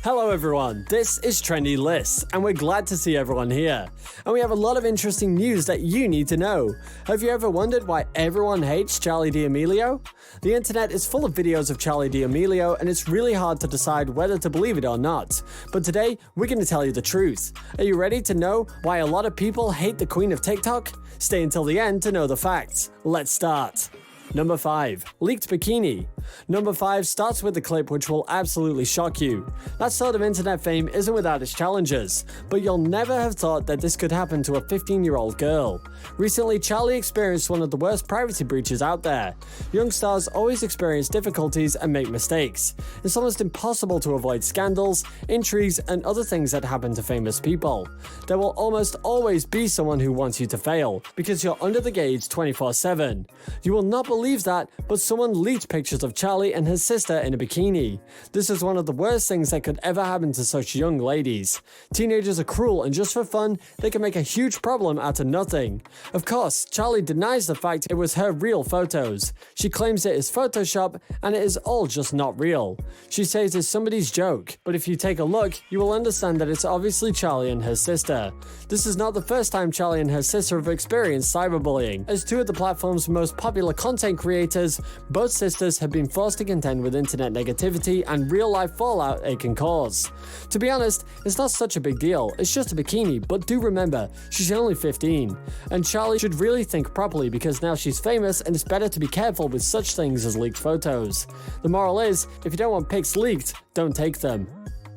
Hello everyone, this is Trendy Lists, and we're glad to see everyone here. And we have a lot of interesting news that you need to know. Have you ever wondered why everyone hates Charli D'Amelio? The internet is full of videos of Charli D'Amelio, and it's really hard to decide whether to believe it or not. But today, we're going to tell you the truth. Are you ready to know why a lot of people hate the Queen of TikTok? Stay until the end to know the facts. Let's start. Number 5. Leaked bikini. Number 5 starts with a clip which will absolutely shock you. That sort of internet fame isn't without its challenges, but you'll never have thought that this could happen to a 15-year-old girl. Recently, Charli experienced one of the worst privacy breaches out there. Young stars always experience difficulties and make mistakes. It's almost impossible to avoid scandals, intrigues, and other things that happen to famous people. There will almost always be someone who wants you to fail, because you're under the gauge 24/7. You will not believe that, but someone leaked pictures of Charli and his sister in a bikini. This is one of the worst things that could ever happen to such young ladies. Teenagers are cruel, and just for fun, they can make a huge problem out of nothing. Of course, Charli denies the fact it was her real photos. She claims it is Photoshop, and it is all just not real. She says it's somebody's joke, but if you take a look, you will understand that it's obviously Charli and her sister. This is not the first time Charli and her sister have experienced cyberbullying. As two of the platform's most popular content creators, both sisters have been forced to contend with internet negativity and real-life fallout it can cause. To be honest, it's not such a big deal, it's just a bikini, but do remember, she's only 15. And Charli should really think properly because now she's famous and it's better to be careful with such things as leaked photos. The moral is, if you don't want pics leaked, don't take them.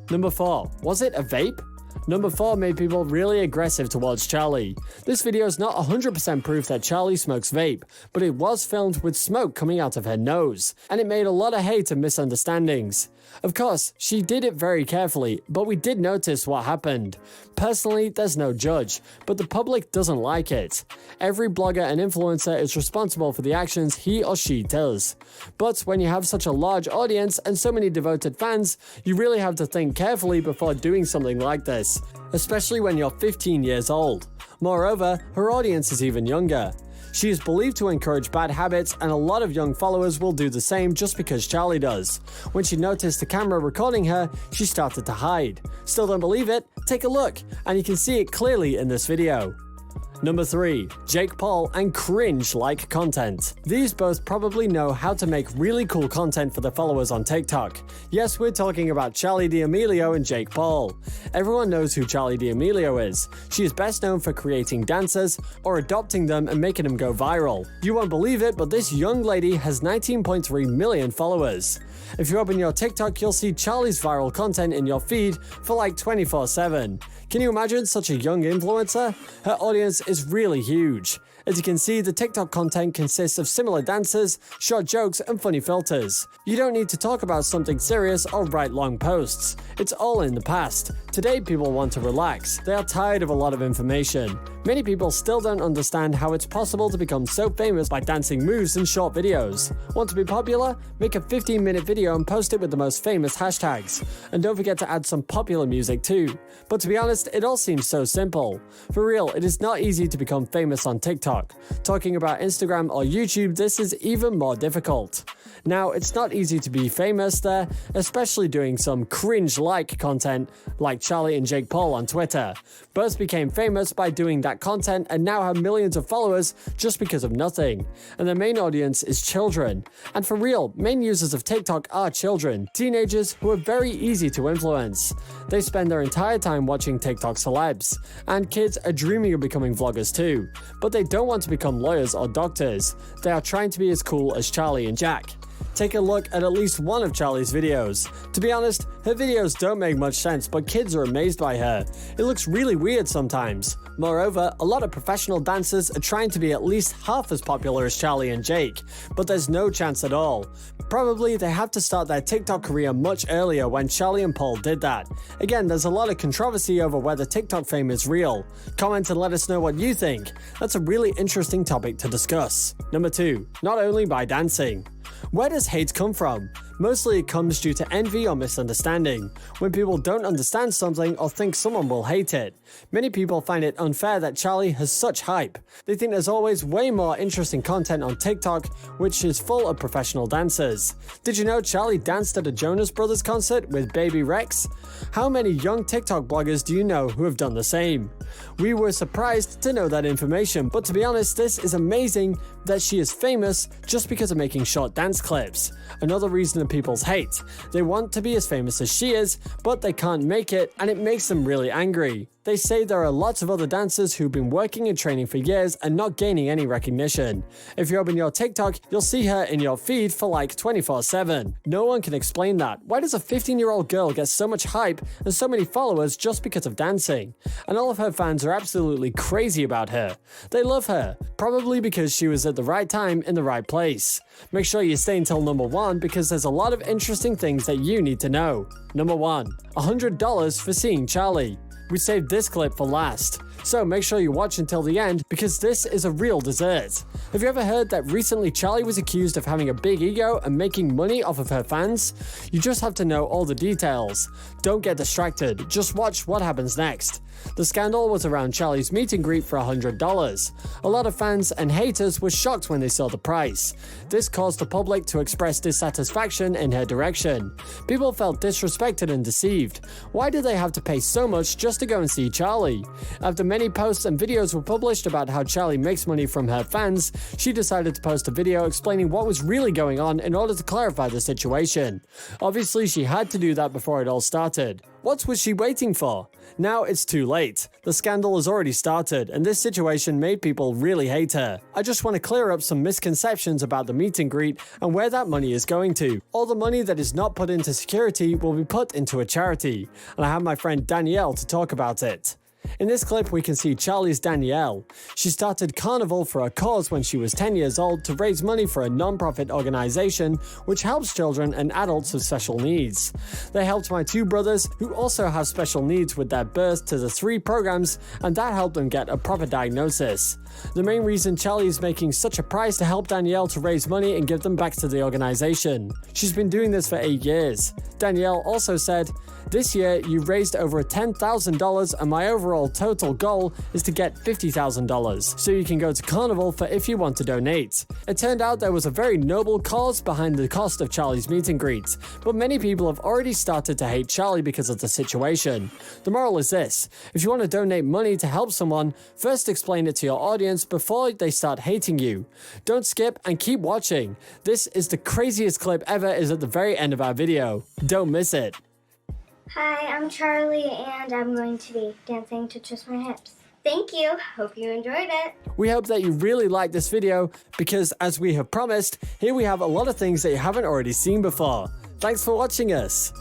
Number 4. Was it a vape? Number 4 made people really aggressive towards Charli. This video is not 100% proof that Charli smokes vape, but it was filmed with smoke coming out of her nose, and it made a lot of hate and misunderstandings. Of course, she did it very carefully, but we did notice what happened. Personally, there's no judge, but the public doesn't like it. Every blogger and influencer is responsible for the actions he or she does. But when you have such a large audience and so many devoted fans, you really have to think carefully before doing something like this, especially when you're 15 years old. Moreover, her audience is even younger. She is believed to encourage bad habits, and a lot of young followers will do the same just because Charli does. When she noticed the camera recording her, she started to hide. Still don't believe it? Take a look, and you can see it clearly in this video. Number 3. Jake Paul and cringe-like content. These both probably know how to make really cool content for their followers on TikTok. Yes, we're talking about Charli D'Amelio and Jake Paul. Everyone knows who Charli D'Amelio is. She is best known for creating dancers or adopting them and making them go viral. You won't believe it, but this young lady has 19.3 million followers. If you open your TikTok, you'll see Charli's viral content in your feed for like 24/7. Can you imagine such a young influencer? Her audience is really huge. As you can see, the TikTok content consists of similar dances, short jokes, and funny filters. You don't need to talk about something serious or write long posts. It's all in the past. Today, people want to relax. They are tired of a lot of information. Many people still don't understand how it's possible to become so famous by dancing moves and short videos. Want to be popular? Make a 15-minute video and post it with the most famous hashtags. And don't forget to add some popular music too. But to be honest, it all seems so simple. For real, it is not easy to become famous on TikTok. Talking about Instagram or YouTube, this is even more difficult. Now, it's not easy to be famous there, especially doing some cringe-like content like Charli and Jake Paul on Twitter. Both became famous by doing that content and now have millions of followers just because of nothing. And their main audience is children. And for real, main users of TikTok are children, teenagers who are very easy to influence. They spend their entire time watching TikTok celebs. And kids are dreaming of becoming vloggers too. But they don't want to become lawyers or doctors. They are trying to be as cool as Charli and Jack. Take a look at least one of Charli's videos. To be honest, her videos don't make much sense, but kids are amazed by her. It looks really weird sometimes. Moreover, a lot of professional dancers are trying to be at least half as popular as Charli and Jake, but there's no chance at all. Probably they have to start their TikTok career much earlier when Charli and Paul did that. Again, there's a lot of controversy over whether TikTok fame is real. Comment and let us know what you think. That's a really interesting topic to discuss. Number 2. Not only by dancing. Where does hate come from? Mostly it comes due to envy or misunderstanding, when people don't understand something or think someone will hate it. Many people find it unfair that Charlie has such hype. They think there's always way more interesting content on TikTok, which is full of professional dancers. Did you know Charlie danced at a Jonas Brothers concert with Baby Rex? How many young TikTok bloggers do you know who have done the same? We were surprised to know that information, but to be honest, this is amazing that she is famous just because of making short dance clips. Another reason of people's hate. They want to be as famous as she is, but they can't make it, and it makes them really angry. They say there are lots of other dancers who've been working and training for years and not gaining any recognition. If you open your TikTok, you'll see her in your feed for like 24/7. No one can explain that. Why does a 15-year-old girl get so much hype and so many followers just because of dancing? And all of her fans are absolutely crazy about her. They love her, probably because she was at the right time in the right place. Make sure you stay until number 1 because there's a lot of interesting things that you need to know. Number 1. $100 for seeing Charlie. We saved this clip for last, so make sure you watch until the end because this is a real dessert. Have you ever heard that recently Charlie was accused of having a big ego and making money off of her fans? You just have to know all the details. Don't get distracted, just watch what happens next. The scandal was around Charlie's meet and greet for $100. A lot of fans and haters were shocked when they saw the price. This caused the public to express dissatisfaction in her direction. People felt disrespected and deceived. Why did they have to pay so much just to go and see Charlie? After many posts and videos were published about how Charlie makes money from her fans, she decided to post a video explaining what was really going on in order to clarify the situation. Obviously, she had to do that before it all started. What was she waiting for? Now it's too late. The scandal has already started, and this situation made people really hate her. I just want to clear up some misconceptions about the meet and greet and where that money is going to. All the money that is not put into security will be put into a charity, and I have my friend Danielle to talk about it. In this clip, we can see Charlie's Danielle. She started Carnival for a cause when she was 10 years old to raise money for a non-profit organization which helps children and adults with special needs. They helped my 2 brothers who also have special needs with their birth to the 3 programs, and that helped them get a proper diagnosis. The main reason Charlie is making such a price to help Danielle to raise money and give them back to the organization. She's been doing this for 8 years. Danielle also said, "This year you've raised over $10,000 and my overall total goal is to get $50,000, so you can go to Carnival for if you want to donate." It turned out there was a very noble cause behind the cost of Charlie's meet and greet, but many people have already started to hate Charlie because of the situation. The moral is this: if you want to donate money to help someone, first explain it to your audience before they start hating you. Don't skip and keep watching. This is the craziest clip ever, is at the very end of our video. Don't miss it. Hi, I'm Charlie, and I'm going to be dancing to Just My Hips. Thank you. Hope you enjoyed it. We hope that you really liked this video because, as we have promised, here we have a lot of things that you haven't already seen before. Thanks for watching us.